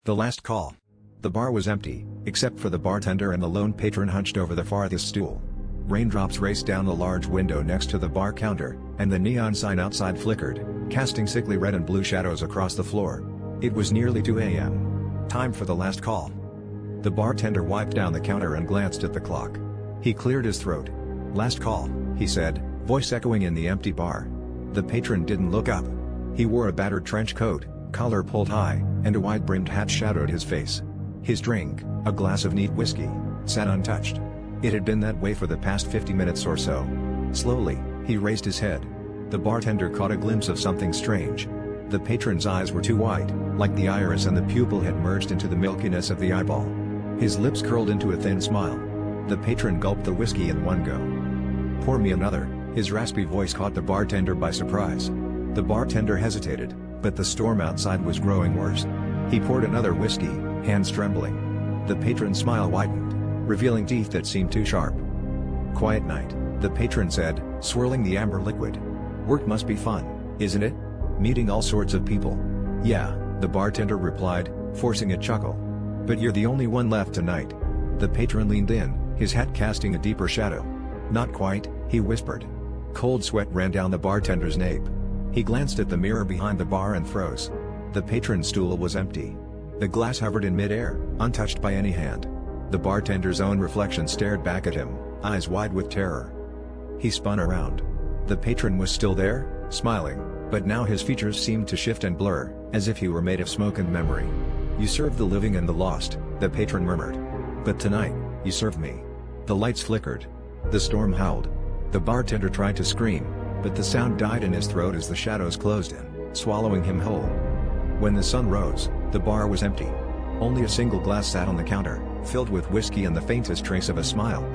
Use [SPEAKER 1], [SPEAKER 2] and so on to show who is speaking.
[SPEAKER 1] The last call. The bar was empty, except for the bartender and the lone patron hunched over the farthest stool. Raindrops raced down a large window next to the bar counter, and the neon sign outside flickered, casting sickly red and blue shadows across the floor. It was nearly 2 a.m. Time for the last call. The bartender wiped down the counter and glanced at the clock. He cleared his throat. "Last call," he said, voice echoing in the empty bar. The patron didn't look up. He wore a battered trench coat, collar pulled high, and a wide-brimmed hat shadowed his face. His drink, a glass of neat whiskey, sat untouched. It had been that way for the past 50 minutes or so. Slowly, he raised his head. The bartender caught a glimpse of something strange. The patron's eyes were too wide, like the iris, and the pupil had merged into the milkiness of the eyeball. His lips curled into a thin smile. The patron gulped the whiskey in one go. "Pour me another," his raspy voice caught the bartender by surprise. The bartender hesitated, but the storm outside was growing worse. He poured another whiskey, hands trembling. The patron's smile widened, revealing teeth that seemed too sharp. "Quiet night," the patron said, swirling the amber liquid. "Work must be fun, isn't it? Meeting all sorts of people." "Yeah," the bartender replied, forcing a chuckle. "But you're the only one left tonight." The patron leaned in, his hat casting a deeper shadow. "Not quite," he whispered. Cold sweat ran down the bartender's nape. He glanced at the mirror behind the bar and froze. The patron's stool was empty. The glass hovered in midair, untouched by any hand. The bartender's own reflection stared back at him, eyes wide with terror. He spun around. The patron was still there, smiling, but now his features seemed to shift and blur, as if he were made of smoke and memory. "You serve the living and the lost," the patron murmured. "But tonight, you serve me." The lights flickered. The storm howled. The bartender tried to scream, but the sound died in his throat as the shadows closed in, swallowing him whole. When the sun rose, the bar was empty. Only a single glass sat on the counter, filled with whiskey and the faintest trace of a smile.